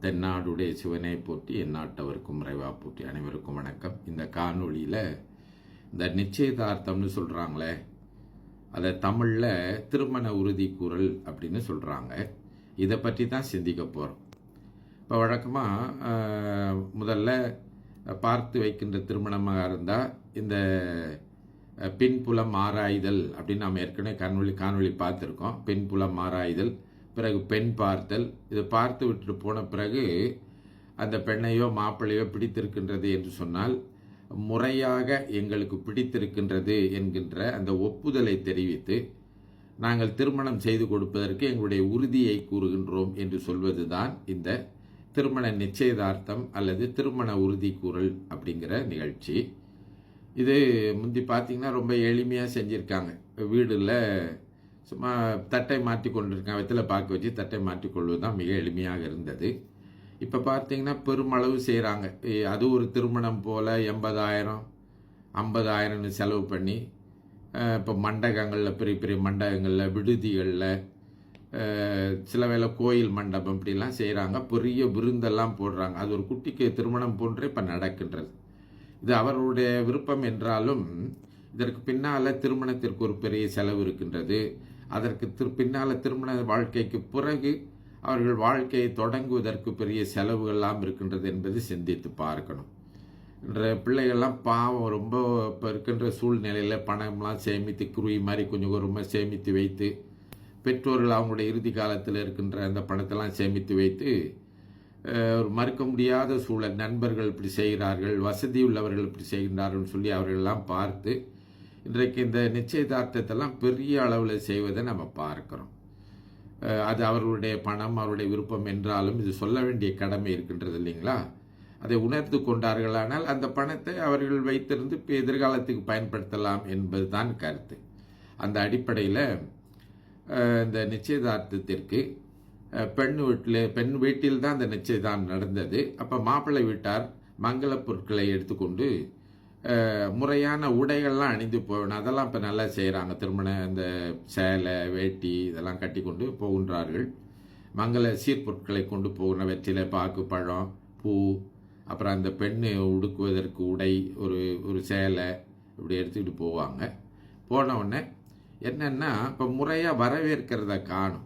தென்னாடுடைய சிவனை போற்றி எந்நாட்டவருக்கும் இறைவா போற்றி. அனைவருக்கும் வணக்கம். இந்த காணொளியில் இந்த நிச்சயதார்த்தம்னு சொல்கிறாங்களே, அதை தமிழில் திருமண உறுதி கூறல் அப்படின்னு சொல்கிறாங்க. இதை பற்றி தான் சிந்திக்க போகிறோம். இப்போ வழக்கமாக முதல்ல பார்த்து வைக்கின்ற திருமணமாக இருந்தால் இந்த பின்புலம் ஆராய்தல் அப்படின்னு நாம் ஏற்கனவே காணொளி பார்த்துருக்கோம். பின்புலம் ஆராய்தல், பிறகு பெண் பார்த்தல். இதை பார்த்து விட்டு போன பிறகு அந்த பெண்ணையோ மாப்பிள்ளையோ பிடித்திருக்கின்றது என்று சொன்னால், முறையாக எங்களுக்கு பிடித்திருக்கின்றது என்கின்ற அந்த ஒப்புதலை தெரிவித்து நாங்கள் திருமணம் செய்து கொடுப்பதற்கு எங்களுடைய உறுதியை கூறுகின்றோம் என்று சொல்வது தான் இந்த திருமண நிச்சயதார்த்தம் அல்லது திருமண உறுதி கூறல் அப்படிங்கிற நிகழ்ச்சி. இது முந்தி பார்த்திங்கன்னா ரொம்ப எளிமையாக செஞ்சுருக்காங்க. வீடில் சும்மா தட்டை மாற்றி கொண்டிருக்காங்க, வெத்தலை பார்க்க வச்சு தட்டை மாற்றிக்கொள்வது தான் மிக எளிமையாக இருந்தது. இப்போ பார்த்தீங்கன்னா பெருமளவு செய்கிறாங்க. அது ஒரு திருமணம் போல் 80,000 50,000 செலவு பண்ணி இப்போ மண்டபங்களில், பெரிய பெரிய மண்டபங்களில், விடுதிகளில், சில வேளை கோயில் மண்டபம் இப்படிலாம் செய்கிறாங்க. பெரிய விருந்தெல்லாம் போடுறாங்க. அது ஒரு குட்டிக்கு திருமணம் போன்றே இப்போ நடக்கின்றது. இது அவர்களுடைய விருப்பம் என்றாலும் இதற்கு பின்னால் திருமணத்திற்கு ஒரு பெரிய செலவு இருக்கின்றது. அதற்கு பின்னால் திருமண வாழ்க்கைக்கு பிறகு அவர்கள் வாழ்க்கையை தொடங்குவதற்கு பெரிய செலவுகள்லாம் இருக்கின்றது என்பது சிந்தித்து பார்க்கணும். என்ற பிள்ளைகள்லாம் பாவம் ரொம்ப இப்போ இருக்கின்ற சூழ்நிலையில் பணம்லாம் சேமித்து குருவி மாதிரி கொஞ்சம் கொஞ்சமாக சேமித்து வைத்து, பெற்றோர்கள் அவங்களுடைய இறுதி காலத்தில் இருக்கின்ற அந்த பணத்தெல்லாம் சேமித்து வைத்து, ஒரு மறுக்க முடியாத சூழல், நண்பர்கள் இப்படி செய்கிறார்கள், வசதி உள்ளவர்கள் இப்படி செய்கின்றார்கள் சொல்லி அவர்களெல்லாம் பார்த்து இன்றைக்கு இந்த நிச்சயதார்த்தத்தெல்லாம் பெரிய அளவில் செய்வதை நம்ம பார்க்குறோம். அது அவர்களுடைய பணம், அவருடைய விருப்பம் என்றாலும் இது சொல்ல வேண்டிய கடமை இருக்கின்றது இல்லைங்களா? அதை உணர்ந்து கொண்டார்களானால் அந்த பணத்தை அவர்கள் வைத்திருந்து இப்போ எதிர்காலத்துக்கு பயன்படுத்தலாம் என்பது தான் கருத்து. அந்த அடிப்படையில் இந்த நிச்சயதார்த்தத்திற்கு பெண் வீட்டில் தான் அந்த நிச்சயதார்த்தம் நடந்தது. அப்போ மாப்பிள்ளை வீட்டார் மங்கள பொருட்களை எடுத்துக்கொண்டு முறையான உடைகள்லாம் அணிந்து போகணும். அதெல்லாம் இப்போ நல்லா செய்கிறாங்க. இந்த சேலை, வேட்டி இதெல்லாம் கட்டி கொண்டு போகின்றார்கள். மங்கள சீர்பொருட்களை கொண்டு போகிற வெற்றிலை, பாக்கு, பழம், பூ, அப்புறம் அந்த பெண்ணு உடுக்குவதற்கு உடை, ஒரு சேலை இப்படி எடுத்துக்கிட்டு போவாங்க. போனவுடனே என்னென்னா இப்போ முறையாக வரவேற்கிறத காணும்.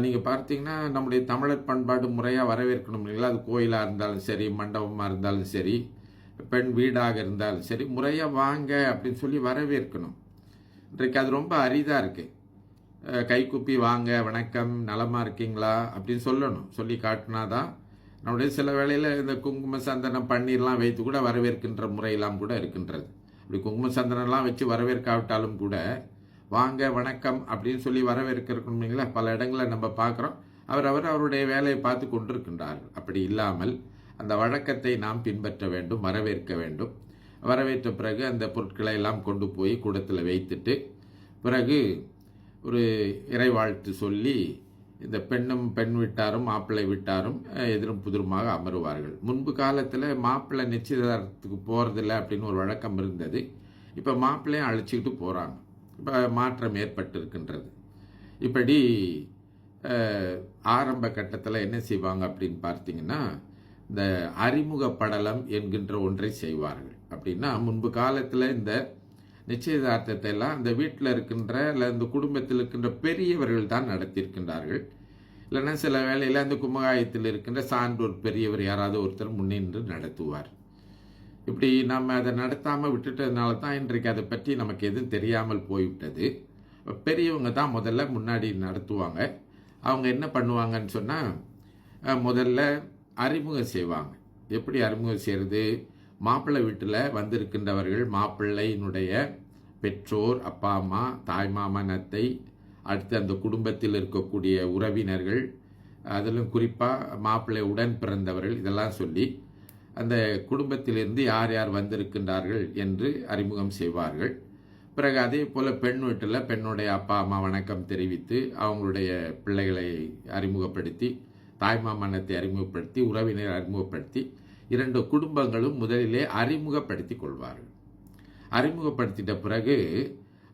நீங்கள் பார்த்தீங்கன்னா நம்முடைய தமிழர் பண்பாடு முறையாக வரவேற்கணும் இல்லைங்களா? அது கோயிலாக இருந்தாலும் சரி, மண்டபமாக இருந்தாலும் சரி, பெண் வீடாக இருந்தாலும் சரி, முறையாக வாங்க அப்படின்னு சொல்லி வரவேற்கணும். இன்றைக்கு அது ரொம்ப அரிதாக இருக்குது. கைக்குப்பி வாங்க, வணக்கம், நலமாக இருக்கீங்களா அப்படின்னு சொல்லணும். சொல்லி காட்டினா தான் நம்முடைய சில வேளையில் இந்த குங்கும சந்தனம் பன்னீர்லாம் வைத்து கூட வரவேற்கின்ற முறையெல்லாம் கூட இருக்கின்றது. அப்படி குங்கும சந்தனம்லாம் வச்சு வரவேற்காவிட்டாலும் கூட வாங்க, வணக்கம் அப்படின்னு சொல்லி வரவேற்கணும் இல்லைங்களா? பல இடங்களில் நம்ம பார்க்குறோம். அவருடைய வேலையை பார்த்து கொண்டிருக்கின்றார்கள். அப்படி இல்லாமல் அந்த வழக்கத்தை நாம் பின்பற்ற வேண்டும், வரவேற்க வேண்டும். வரவேற்ற பிறகு அந்த பொருட்களை எல்லாம் கொண்டு போய் கூடத்தில் வைத்துட்டு, பிறகு ஒரு இறைவாழ்த்து சொல்லி இந்த பெண் வீட்டாரும் மாப்பிள்ளை வீட்டாரும் எதிரும் புதிருமாக அமருவார்கள். முன்பு காலத்தில் மாப்பிள்ளை நிச்சயதார்த்தத்துக்கு போகிறதில்ல அப்படின்னு ஒரு வழக்கம் இருந்தது. இப்போ மாப்பிள்ளையும் அழைச்சிக்கிட்டு போகிறாங்க. இப்போ மாற்றம் ஏற்பட்டிருக்கின்றது. இப்படி ஆரம்ப கட்டத்தில் என்ன செய்வாங்க அப்படின்னு பார்த்தீங்கன்னா, இந்த அறிமுக படலம் என்கின்ற ஒன்றை செய்வார்கள். அப்படின்னா முன்பு காலத்தில் இந்த நிச்சயதார்த்தத்தை எல்லாம் இந்த வீட்டில் இருக்கின்ற இல்லை இந்த குடும்பத்தில் இருக்கின்ற பெரியவர்கள் தான் நடத்தியிருக்கின்றார்கள். இல்லைன்னா சில வேளையில் அந்த குமகாயத்தில் இருக்கின்ற சான்றோர் பெரியவர் யாராவது ஒருத்தர் முன்னின்று நடத்துவார். இப்படி நம்ம அதை நடத்தாமல் விட்டுட்டதுனால தான் இன்றைக்கு அதை பற்றி நமக்கு எதுவும் தெரியாமல் போய்விட்டது. பெரியவங்க தான் முதல்ல முன்னாடி நடத்துவாங்க. அவங்க என்ன பண்ணுவாங்கன்னு சொன்னால், முதல்ல அறிமுகம் செய்வாங்க. எப்படி அறிமுகம் செய்கிறது? மாப்பிள்ளை வீட்டில் வந்திருக்கின்றவர்கள் மாப்பிள்ளையினுடைய பெற்றோர், அப்பா அம்மா, தாய் மாமன், அத்தை, அடுத்து அந்த குடும்பத்தில் இருக்கக்கூடிய உறவினர்கள், அதிலும் குறிப்பாக மாப்பிள்ளை உடன் பிறந்தவர்கள், இதெல்லாம் சொல்லி அந்த குடும்பத்திலிருந்து யார் யார் வந்திருக்கின்றார்கள் என்று அறிமுகம் செய்வார்கள். பிறகு அதே போல் பெண் வீட்டில் பெண்ணுடைய அப்பா அம்மா வணக்கம் தெரிவித்து அவங்களுடைய பிள்ளைகளை அறிமுகப்படுத்தி, தாய்மாமனத்தை அறிமுகப்படுத்தி, உறவினரை அறிமுகப்படுத்தி, இரண்டு குடும்பங்களும் முதலிலே அறிமுகப்படுத்தி கொள்வார்கள். அறிமுகப்படுத்திட்ட பிறகு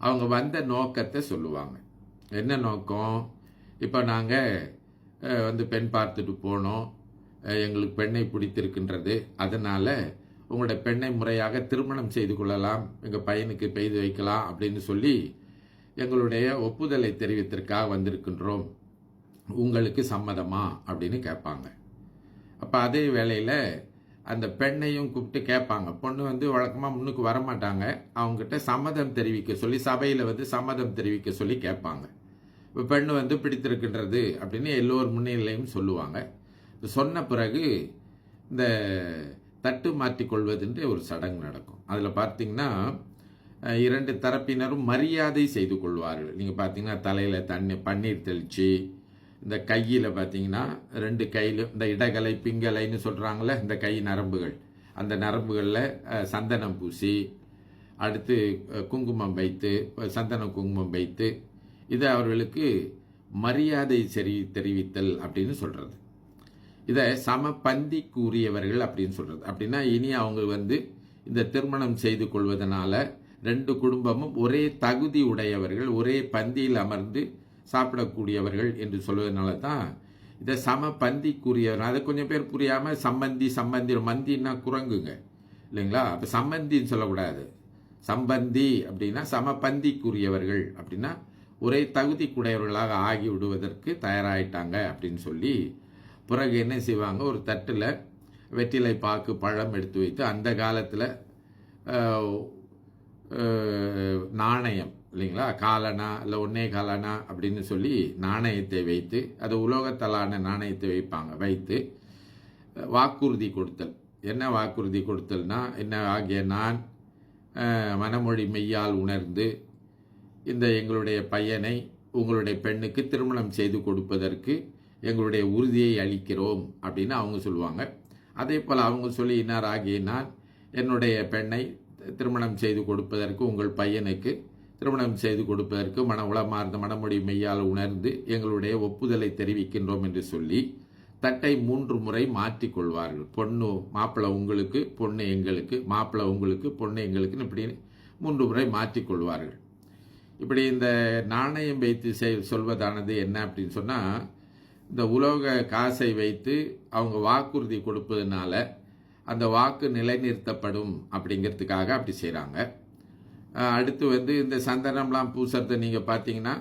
அவங்க வந்த நோக்கத்தை சொல்லுவாங்க. என்ன நோக்கம்? இப்போ நாங்கள் பெண் பார்த்துட்டு போனோம், எங்களுக்கு பெண்ணை பிடித்திருக்கின்றது, அதனால் உங்களுடைய பெண்ணை முறையாக திருமணம் செய்து கொள்ளலாம், எங்கள் பையனுக்கு பெய்து வைக்கலாம் அப்படின்னு சொல்லி எங்களுடைய ஒப்புதலை தெரிவித்திற்காக வந்திருக்கின்றோம், உங்களுக்கு சம்மதமா அப்படின்னு கேட்பாங்க. அப்போ அதே வேளையில் அந்த பெண்ணையும் கூப்பிட்டு கேட்பாங்க. பொண்ணு வந்து வழக்கமாக முன்னுக்கு வரமாட்டாங்க, அவங்ககிட்ட சம்மதம் தெரிவிக்க சொல்லி சபையில் வந்து சம்மதம் தெரிவிக்க சொல்லி கேட்பாங்க. இப்போ பெண்ணு வந்து பிடித்திருக்கின்றது அப்படின்னு எல்லோர் முன்னிலையும் சொல்லுவாங்க. சொன்ன பிறகு இந்த தட்டு மாற்றிக்கொள்வதுன்ற ஒரு சடங்கு நடக்கும். அதில் பார்த்தீங்கன்னா 2 தரப்பினரும் மரியாதை செய்து கொள்வார்கள். நீங்கள் பார்த்தீங்கன்னா தலையில் பன்னீர் தெளித்து, இந்த கையில் பார்த்தீங்கன்னா 2 கையிலும் இந்த இடகலை பிங்கலைன்னு சொல்கிறாங்களே, இந்த கை நரம்புகள், அந்த நரம்புகளில் சந்தனம் பூசி, அடுத்து குங்குமம் வைத்து, சந்தனம் குங்குமம் வைத்து, இது அவர்களுக்கு மரியாதை தெரிவித்தல் அப்படின்னு சொல்கிறது. இதை சமபந்தி கூறியவர்கள் அப்படின்னு சொல்கிறது. அப்படின்னா இனி அவங்க வந்து இந்த திருமணம் செய்து கொள்வதனால 2 குடும்பமும் ஒரே தகுதி உடையவர்கள், ஒரே பந்தியில் அமர்ந்து சாப்பிடக்கூடியவர்கள் என்று சொல்வதனால தான் இதை சமபந்தி கூறியவர்கள். அதை கொஞ்சம் பேர் புரியாமல் சம்பந்தி மந்தின்னா குரங்குங்க இல்லைங்களா, அப்போ சம்பந்தின்னு சொல்லக்கூடாது. சம்பந்தி அப்படின்னா சமபந்தி கூறியவர்கள் அப்படின்னா ஒரே தகுதி கூடையவர்களாக ஆகி விடுவதற்கு தயாராகிட்டாங்க அப்படின்னு சொல்லி பிறகு என்ன செய்வாங்க, ஒரு தட்டில் வெற்றிலை பாக்கு பழம் எடுத்து வைத்து, அந்த காலத்தில் நாணயம் இல்லைங்களா, காலனா இல்லை 1.25 அணா அப்படின்னு சொல்லி நாணயத்தை வைத்து, அது உலோகத்தலான நாணயத்தை வைத்து வாக்குறுதி கொடுத்தல். என்ன வாக்குறுதி கொடுத்தல்னா, என்ன ஆகிய நான் மனமொழி மெய்யால் உணர்ந்து இந்த எங்களுடைய பையனை உங்களுடைய பெண்ணுக்கு திருமணம் செய்து கொடுப்பதற்கு எங்களுடைய உறுதியை அளிக்கிறோம் அப்படின்னு அவங்க சொல்லுவாங்க. அதே போல் அவங்க சொல்லி இன்னார் ஆகிய நான் என்னுடைய பெண்ணை திருமணம் செய்து கொடுப்பதற்கு, உங்கள் பையனுக்கு திருமணம் செய்து கொடுப்பதற்கு உளமார்ந்த மனமொழி மெய்யால் உணர்ந்து எங்களுடைய ஒப்புதலை தெரிவிக்கின்றோம் என்று சொல்லி தட்டை 3 முறை மாற்றிக்கொள்வார்கள். பொண்ணு மாப்பிள்ளை உங்களுக்கு, பொண்ணு எங்களுக்கு, மாப்பிள்ளை உங்களுக்கு, பொண்ணு எங்களுக்குன்னு இப்படி 3 முறை மாற்றிக்கொள்வார்கள். இப்படி இந்த நாணயம் வைத்து சொல்வதானது என்ன அப்படின்னு சொன்னால், இந்த உலோக காசை வைத்து அவங்க வாக்குறுதி கொடுப்பதுனால அந்த வாக்கு நிலைநிறுத்தப்படும் அப்படிங்கிறதுக்காக அப்படி செய்கிறாங்க. அடுத்து வந்து இந்த சந்தனம்லாம் பூசறதை நீங்கள் பார்த்தீங்கன்னா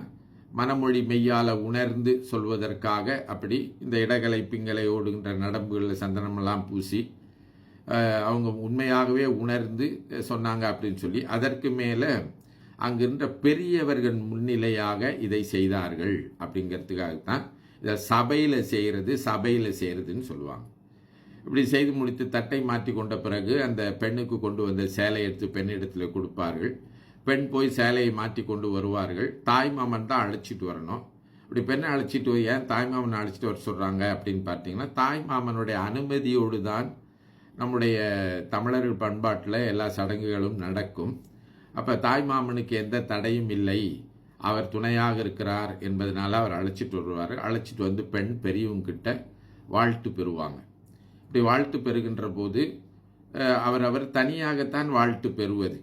மனமொழி மெய்யால் உணர்ந்து சொல்வதற்காக அப்படி இந்த இடகலை பிங்கலை ஓடுகின்ற நடம்புகளில் சந்தனமெல்லாம் பூசி அவங்க உண்மையாகவே உணர்ந்து சொன்னாங்க அப்படின்னு சொல்லி, அதற்கு மேலே அங்கிருந்த பெரியவர்கள் முன்னிலையாக இதை செய்தார்கள் அப்படிங்கிறதுக்காகத்தான் இதை சபையில் செய்கிறதுன்னு சொல்லுவாங்க. இப்படி செய்து முடித்து தட்டை மாற்றி கொண்ட பிறகு அந்த பெண்ணுக்கு கொண்டு வந்த சேலை எடுத்து பெண்ணிடத்தில் கொடுப்பார்கள். பெண் போய் சேலையை மாற்றி கொண்டு வருவார்கள். தாய்மாமன் தான் அழைச்சிட்டு வரணும். இப்படி பெண்ணை அழைச்சிட்டு ஏன் தாய்மாமனை அழைச்சிட்டு வர சொல்கிறாங்க அப்படின்னு பார்த்தீங்கன்னா, தாய்மாமனுடைய அனுமதியோடு தான் நம்முடைய தமிழர்கள் பண்பாட்டில் எல்லா சடங்குகளும் நடக்கும். அப்போ தாய்மாமனுக்கு எந்த தடையும் இல்லை, அவர் துணையாக இருக்கிறார் என்பதனால அவர் அழைச்சிட்டு வருவார். அழைச்சிட்டு வந்து பெண் பெரியவங்கிட்ட வாழ்த்து பெறுவாங்க. இப்படி வாழ்த்து பெறுகின்ற போது அவர் தனியாகத்தான் வாழ்த்து பெறுவது.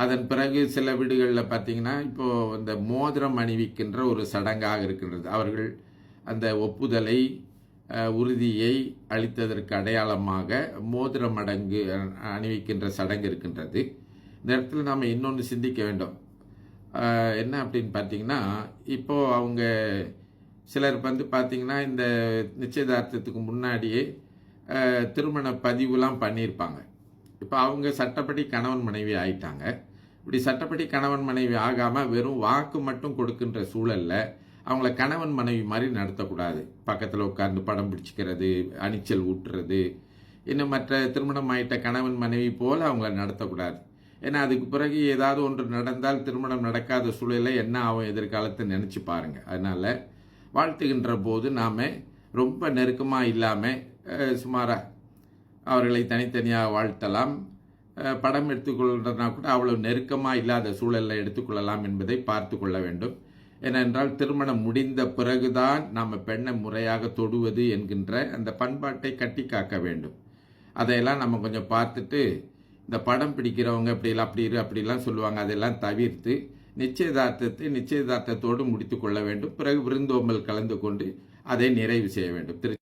அதன் பிறகு சில வீடுகளில் பார்த்தீங்கன்னா இப்போது இந்த மோதிரம் அணிவிக்கின்ற ஒரு சடங்காக இருக்கின்றது. அவர்கள் அந்த ஒப்புதலை உறுதியை அளித்ததற்கு அடையாளமாக மோதிரம் அணிவிக்கின்ற சடங்கு இருக்கின்றது. இந்த இடத்துல நாம் இன்னொன்று சிந்திக்க வேண்டும். என்ன அப்படின்னு பார்த்தீங்கன்னா, இப்போது அவங்க சிலர் வந்து பார்த்தீங்கன்னா இந்த நிச்சயதார்த்தத்துக்கு முன்னாடியே திருமண பதிவுலாம் பண்ணியிருப்பாங்க. இப்போ அவங்க சட்டப்படி கணவன் மனைவி ஆயிட்டாங்க. இப்படி சட்டப்படி கணவன் மனைவி ஆகாமல் வெறும் வாக்கு மட்டும் கொடுக்கின்ற சூழலில் அவங்கள கணவன் மனைவி மாதிரி நடத்தக்கூடாது. பக்கத்தில் உட்கார்ந்து படம் பிடிச்சிக்கிறது, அணிச்சல் ஊட்டுறது, இன்னும் மற்ற திருமணம் ஆயிட்ட கணவன் மனைவி போல் அவங்கள நடத்தக்கூடாது. ஏன்னா அதுக்கு பிறகு ஏதாவது ஒன்று நடந்தால் திருமணம் நடக்காத சூழலில் என்ன ஆகும் எதிர்காலத்தை நினச்சி பாருங்கள். அதனால் வாழ்த்துகின்ற போது நாம் ரொம்ப நெருக்கமாக இல்லாமல் சுமாராக அவர்களை தனித்தனியாக வாழ்த்தலாம். படம் எடுத்துக்கொள்கிறதுனா கூட அவ்வளவு நெருக்கமாக இல்லாத சூழலில் எடுத்துக்கொள்ளலாம் என்பதை பார்த்து கொள்ள வேண்டும். ஏனென்றால் திருமணம் முடிந்த பிறகுதான் நாம் பெண்ணை முறையாக தொடுவது என்கின்ற அந்த பண்பாட்டை கட்டி காக்க வேண்டும். அதையெல்லாம் நம்ம கொஞ்சம் பார்த்துட்டு, இந்த படம் பிடிக்கிறவங்க அப்படிலாம் சொல்லுவாங்க, அதெல்லாம் தவிர்த்து நிச்சயதார்த்தத்தோடு முடித்து கொள்ள வேண்டும். பிறகு விருந்தோம்பல் கலந்து கொண்டு அதை நிறைவு செய்ய வேண்டும்.